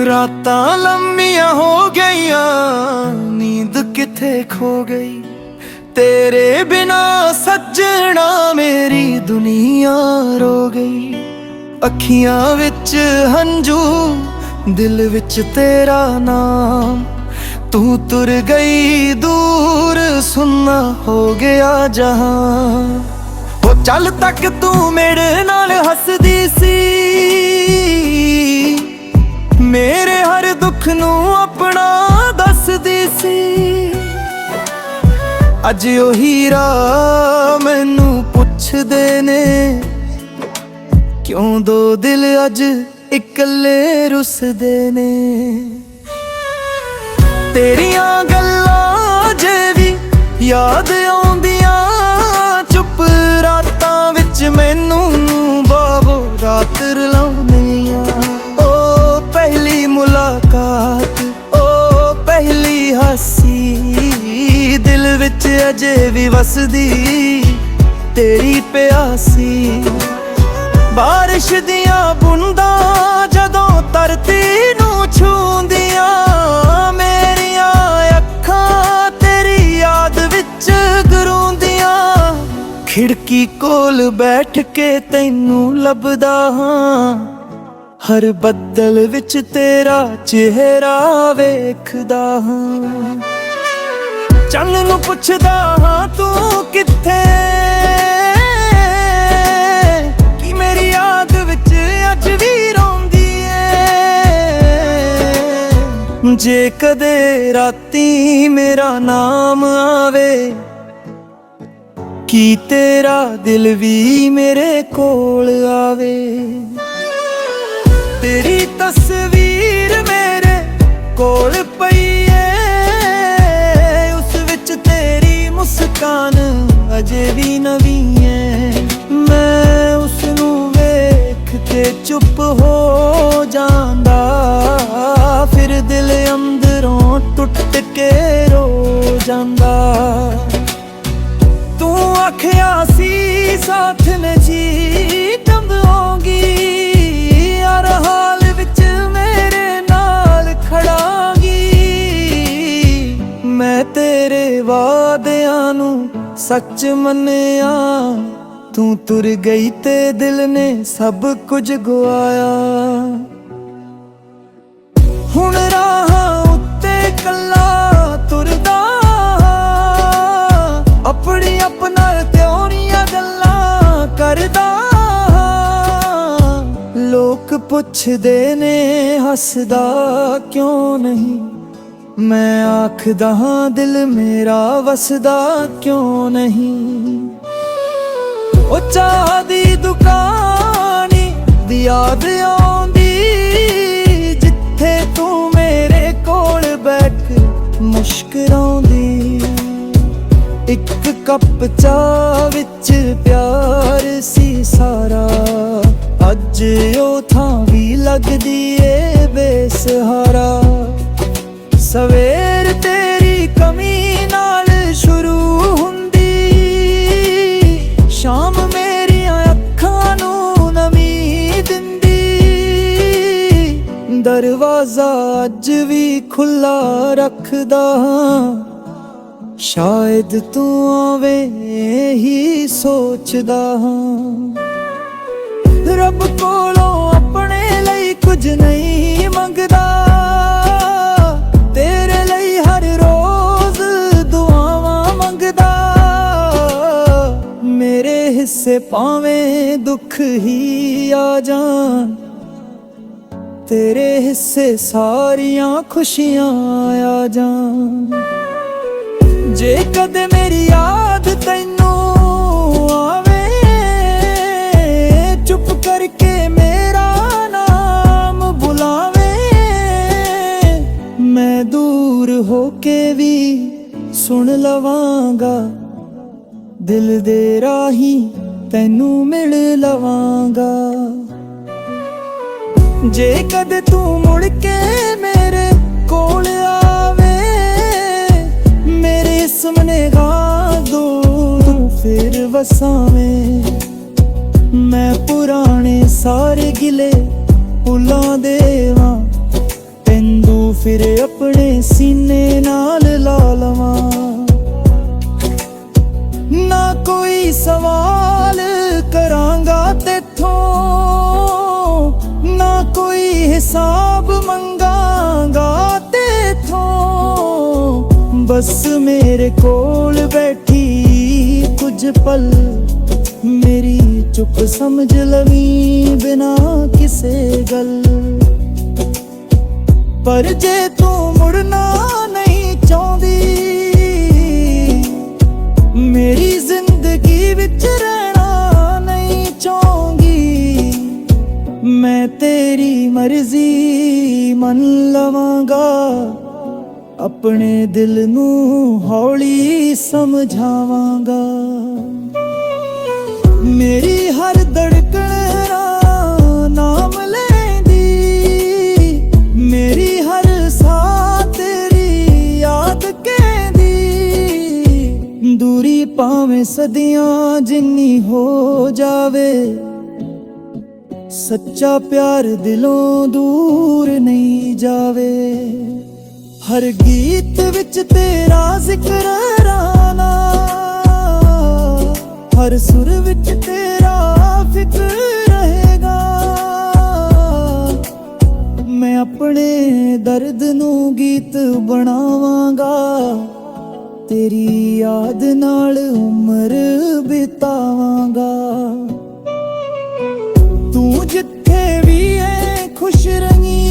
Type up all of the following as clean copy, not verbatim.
रातां लम्मियां हो गईयां, नींद किथे खो गई। तेरे बिना सज्जणा मेरी दुनिया रो गई। अखियां विच हंजू, दिल विच तेरा नाम। तू तुर गई दूर, सुनना हो गया जहां। वो चल तक तू मेरे नाल हसदी सी, मेरे हर दुख नू अपना दसदी सी। अज ओही राह मैनू पुछदे ने, क्यों दो दिल अज इकल्ले रुसदे ने। तेरियां गल्लां जे भी याद आउंदियां, चुप रातां विच मैनू बाबो रात रलाउंदियां। ओ पहली मुलाकात, ओ पहली हासी, दिल विच अजे भी वसदी तेरी प्यासी। बारिश दियां बूंदां जदों धरती नू छूंदियां, मेरियां अखां तेरी याद विच गरूंदियां। खिड़की कोल बैठ के तैनू लभदा हां, हर बदल विच तेरा चेहरा वेखदा हां। चन्न नू पुछदा हां तू किथे, कि मेरी याद विच अज भी रोंदी ऐ। जे कदे राती मेरा नाम आवे, कि तेरा दिल भी मेरे कोल आवे। तेरी तस्वीर मेरे कोल पई ऐ, उस विच तेरी मुस्कान अजे भी नवी है। मैं उसनू वेख के चुप हो जांदा, फिर दिल अंदरों टुट के रो जांदा। तू आखिया सी साथ में जी टंगाऊंगी, हर हाल विच मेरे नाल खड़ांगी। मैं तेरे वादियां नू सच मन्निया, तू तुर गई ते दिल ने सब कुछ गवाया। हुण राहां उत्ते कल्ला तुरदा, अपनी अपना त्योरियां गल्लां करदा। लोक पुछदे ने हसदा क्यों नहीं, मैं आखदा हां दिल मेरा वसदा क्यों नहीं। ओ चाह दी दुकानी दी याद आउंदी, जिथे तू मेरे कोल बैठ मुस्कुराउंदी। एक कप चाह विच प्यार सी सारा, अज ओ थां भी लगदी ए बेसहारा। सवेर तेरी कमी नाल शुरू हुंदी, शाम मेरियां अखां नू नमी दिंदी। दरवाजा अज भी खुला रखदा हां, शायद तू आवे ही सोचदा हां। रब कोलों अपने लई कुछ नहीं मंगदा, तेरे लई हर रोज दुआवां मंगदा। मेरे हिस्से पावें दुख ही आ जान, तेरे हिस्से सारियां खुशियां आ जान। जे कदे मेरी याद तैनू आवे, चुप करके मेरा नाम बुलावे। मैं दूर होके भी सुन लवांगा, दिल दे राही तैनू मिल लवांगा। जे कदे तू मुड़ के मेरे कोल आवे, मेरे सुमनेगा दो फिर वसावें। मैं पुराने सारे गिले भुला देवां, ਫਿਰ ਆਪਣੇ ਸੀਨੇ ਨਾਲ ਲਾ ਲਵਾਂ। ਨਾ ਕੋਈ ਸਵਾਲ ਕਰਾਂਗਾ ਤੇਥੋਂ, ਨਾ ਕੋਈ ਹਿਸਾਬ ਮੰਗਾਂਗਾ ਤੇਥੋਂ। ਬਸ ਮੇਰੇ ਕੋਲ ਬੈਠੀ ਕੁਝ ਪਲ ਮੇਰੀ ਚੁੱਪ ਸਮਝ ਲਵੀਂ ਬਿਨਾ ਕਿਸੇ ਗੱਲ। ਪਰ ਜੇ ਤੂੰ ਮੁੜਨਾ ਨਹੀਂ ਚਾਹੁੰਦੀ, ਮੇਰੀ ਜ਼ਿੰਦਗੀ ਵਿੱਚ ਰਹਿਣਾ ਨਹੀਂ ਚਾਹੁੰਗੀ, ਮੈਂ ਤੇਰੀ ਮਰਜ਼ੀ ਮੰਨ ਲਵਾਂਗਾ। ਆਪਣੇ ਦਿਲ ਨੂੰ ਹੌਲੀ ਸਮਝਾਵਾਂਗਾ। ਮੇਰੀ ਹਰ ਧੜਕਣ ਨਾਮ ਲੈਂਦੀ, ਮੇਰੀ ਹਰ ਸਾਹ ਤੇਰੀ ਯਾਦ ਕਹਿੰਦੀ। ਦੂਰੀ ਭਾਵੇਂ ਸਦੀਆਂ ਜਿੰਨੀ ਹੋ ਜਾਵੇ, ਸੱਚਾ ਪਿਆਰ ਦਿਲੋਂ ਦੂਰ ਨਹੀਂ ਜਾਵੇ। ਹਰ ਗੀਤ ਵਿੱਚ ਤੇਰਾ ਜ਼ਿਕਰ ਰਾਣਾ, ਹਰ ਸੁਰ ਵਿੱਚ ਤੇਰਾ ਫਿਕਰ ਰਹੇਗਾ। ਮੈਂ ਆਪਣੇ ਦਰਦ ਨੂੰ ਗੀਤ ਬਣਾਵਾਂਗਾ, ਤੇਰੀ ਯਾਦ ਨਾਲ ਉਮਰ ਬਿਤਾਵਾਂਗਾ। ਤੂੰ ਜਿੱਥੇ ਵੀ ਹੈ ਖੁਸ਼ ਰਹੀਂ,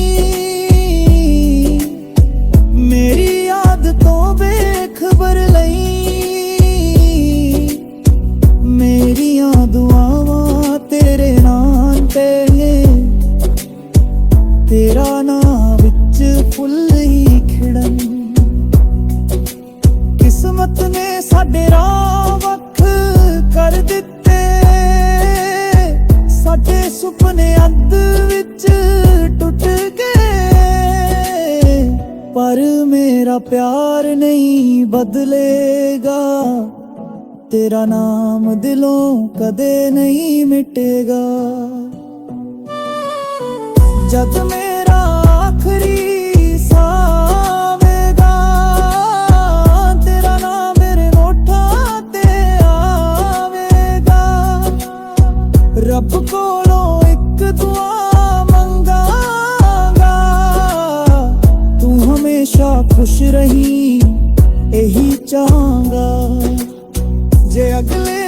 ਮੇਰੀ ਯਾਦ ਤੋਂ ਬੇਖਬਰ ਲਈ। ਮੇਰੀਆਂ ਦੁਆਵਾਂ ਤੇਰੇ ਨਾਂ ਤੇ, ਤੇਰਾ ਨਾਂ ਵਿੱਚ ਫੁੱਲ ਹੀ ਖਿੜਨ। ਕਿਸਮਤ ਨੇ ਸਾਡੇ ਰਾਹ ਵੱਖ ਕਰ ਦਿੱਤੇ, ਸਾਡੇ ਸੁਪਨੇ ਅੱਧ ਵਿੱਚ ਟੁੱਟ ਗਏ। ਪਰ ਮੇਰਾ ਪਿਆਰ ਨਹੀਂ ਬਦਲੇਗਾ, ਤੇਰਾ ਨਾਮ ਦਿਲੋਂ ਕਦੇ ਨਹੀਂ ਮਿਟੇਗਾ। ਜਦ ਮੇਰਾ ਆਖਰੀ ਸਾਹ ਆਵੇਗਾ, ਤੇਰਾ ਨਾਮ ਮੇਰੇ ਹੋਠਾਂ ਤੇ ਆਵੇਗਾ। ਰੱਬ ਕੋਲੋਂ ਇੱਕ ਦੁਆ ਮੰਗਾਂਗਾ, ਤੂੰ ਹਮੇਸ਼ਾ ਖੁਸ਼ ਰਹੀਂ ਇਹੀ ਚਾਹਾਂਗਾ। ਜੇ ਅਗਲੇ